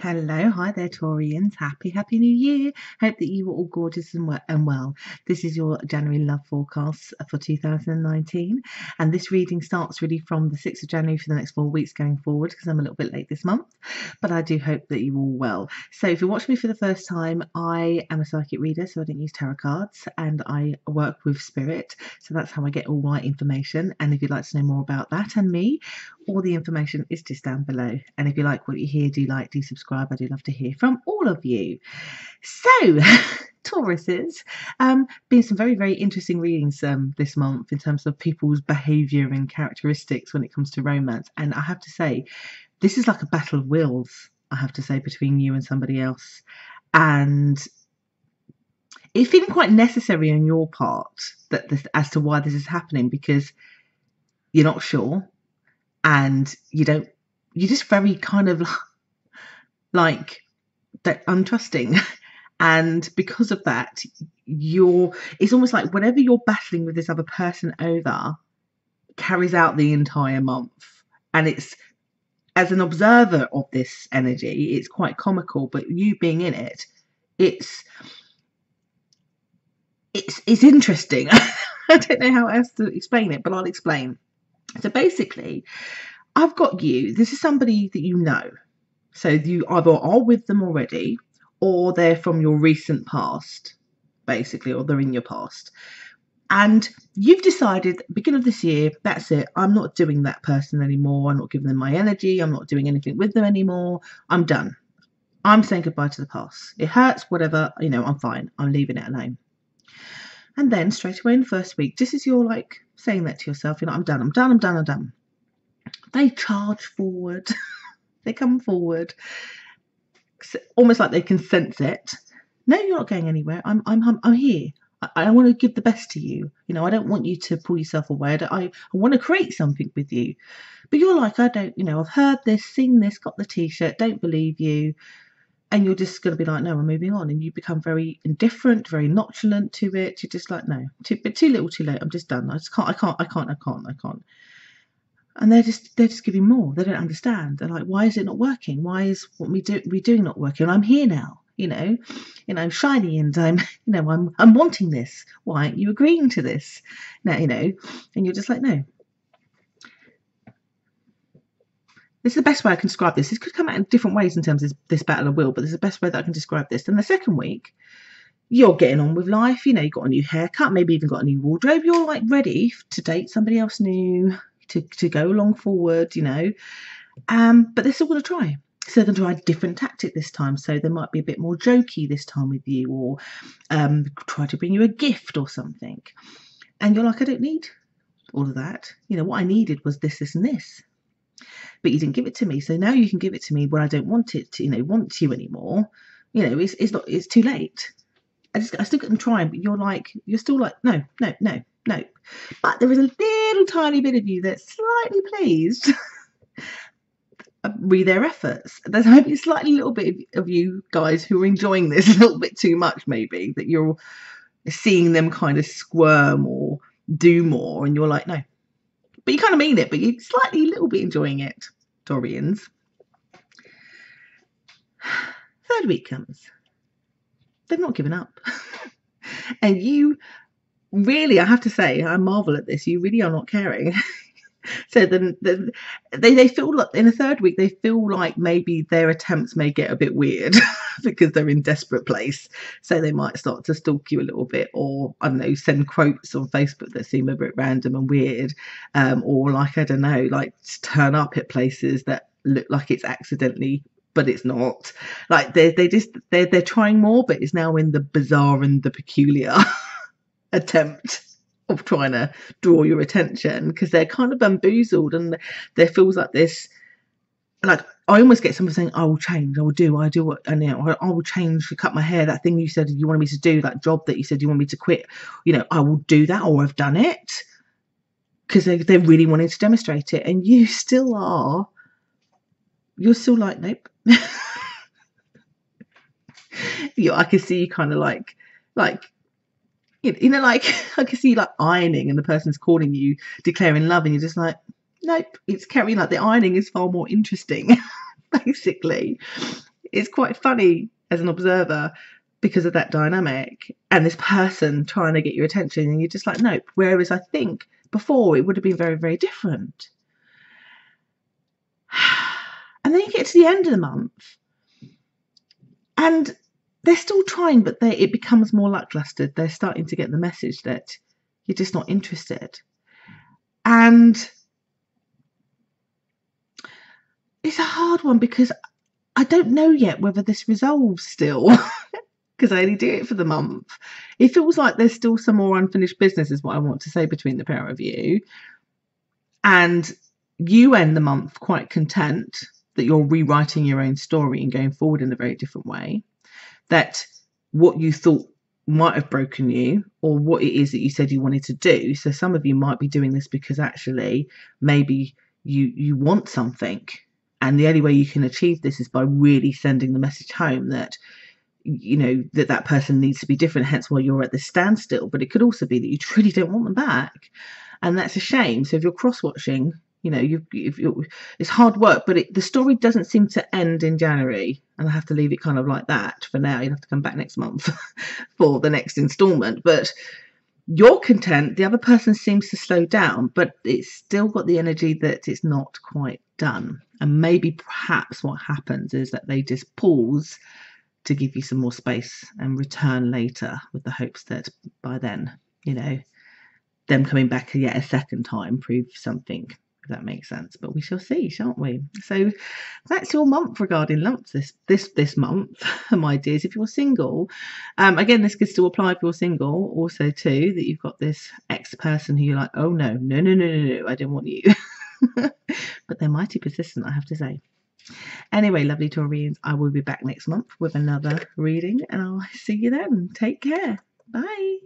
Hello, hi there, Taurians. Happy New Year. Hope that you are all gorgeous and well. This is your January love forecast for 2019. And this reading starts really from the 6th of January for the next 4 weeks going forward because I'm a little bit late this month. But I do hope that you're all well. So if you're watching me for the first time, I am a psychic reader, so I don't use tarot cards and I work with spirit. So that's how I get all my information. And if you'd like to know more about that and me, all the information is just down below. And if you like what you hear, do subscribe. I do love to hear from all of you. So, Tauruses, been some very interesting readings this month in terms of people's behaviour and characteristics when it comes to romance. And I have to say, this is like a battle of wills, I have to say, between you and somebody else. And it's feeling quite necessary on your part as to why this is happening, because you're not sure. And you're just very kind of like that untrusting. And because of that, it's almost like whatever you're battling with this other person over carries out the entire month. And it's, as an observer of this energy, it's quite comical, but you being in it, it's interesting. I don't know how else to explain it, but I'll explain. So basically, I've got you. This is somebody that you know. So you either are with them already or they're from your recent past, basically, or they're in your past. And you've decided, beginning of this year, that's it. I'm not doing that person anymore. I'm not giving them my energy. I'm not doing anything with them anymore. I'm done. I'm saying goodbye to the past. It hurts, whatever. I'm fine. I'm leaving it alone. And then straight away in the first week, just as you're like saying that to yourself, I'm done. They charge forward. They come forward, almost like they can sense it. No, you're not going anywhere. I'm here. I want to give the best to you. I don't want you to pull yourself away. I want to create something with you. But you're like, I don't, I've heard this, seen this, got the t-shirt, don't believe you. And you're just going to be like, no, I'm moving on. And you become very indifferent, very nonchalant to it. You're just like, no, too little, too late. I'm just done. I can't. And they're just giving more. They don't understand. They're like, why is it not working? Why is what we doing not working? And I'm here now, I'm shiny and I'm wanting this. Why aren't you agreeing to this? Now, and you're just like, no. This is the best way I can describe this. This could come out in different ways in terms of this battle of will, but this is the best way that I can describe this. Then the second week, you're getting on with life. You've got a new haircut, maybe even got a new wardrobe. You're like ready to date somebody else new, to go along forward, but they're still going to try. So they're going to try a different tactic this time. So they might be a bit more jokey this time with you, or try to bring you a gift or something. And you're like, I don't need all of that. What I needed was this, and this. But you didn't give it to me. So now you can give it to me when I don't want it to, want you anymore. It's too late. I still get them trying, but you're still like, no. But there is a little tiny bit of you that's slightly pleased with their efforts. There's maybe a little bit of you guys who are enjoying this a little bit too much, maybe, that you're seeing them kind of squirm or do more, and you're like, no. But you kind of mean it, but you're a little bit enjoying it, Taurians. Third week comes. They've not given up. And you really, I have to say, I marvel at this. You really are not caring. So then they feel like in the third week, they feel like maybe their attempts may get a bit weird because they're in desperate place. So they might start to stalk you a little bit, or I don't know, send quotes on Facebook that seem a bit random and weird, or like, I don't know, like turn up at places that look like it's accidentally, but it's not. Like they're trying more, but it's now in the bizarre and the peculiar attempt of trying to draw your attention, because they're kind of bamboozled, and there feels like this, like I almost get someone saying, I will change, I do what, and I will change, cut my hair, that thing you said you wanted me to do, that job that you said you want me to quit, I will do that, or I've done it, because they're really wanting to demonstrate it. And you're still like, nope. I can see you kind of like like I can see you like ironing, and the person's calling you, declaring love, and you're just like, nope, it's carrying, like the ironing is far more interesting, basically. it's quite funny as an observer because of that dynamic and this person trying to get your attention, and you're just like, nope. Whereas I think before it would have been very, very different. And then you get to the end of the month and they're still trying, but it becomes more lackluster. They're starting to get the message that you're just not interested. And it's a hard one because I don't know yet whether this resolves still, because I only do it for the month. It feels like there's still some more unfinished business, is what I want to say, between the pair of you. And you end the month quite content that you're rewriting your own story and going forward in a very different way. That what you thought might have broken you, or what it is that you said you wanted to do. So some of you might be doing this because actually maybe you want something, and the only way you can achieve this is by really sending the message home that, you know, that person needs to be different, hence why you're at this standstill. But it could also be that you truly don't want them back, and that's a shame. So if you're cross-watching, you know, it's hard work, but the story doesn't seem to end in January, and I have to leave it kind of like that for now. You'll have to come back next month for the next instalment. But you're content. The other person seems to slow down, but it's still got the energy that it's not quite done. And maybe perhaps what happens is that they just pause to give you some more space and return later, with the hopes that by then, you know, them coming back yet a second time proves something. That makes sense, but we shall see, shan't we? So that's your month regarding lumps this month, my dears. If you're single, again, this could still apply if you're single also too, that you've got this ex-person who you're like, oh no, I don't want you. But they're mighty persistent, I have to say. Anyway, lovely Taurians, I will be back next month with another reading, and I'll see you then. Take care. Bye.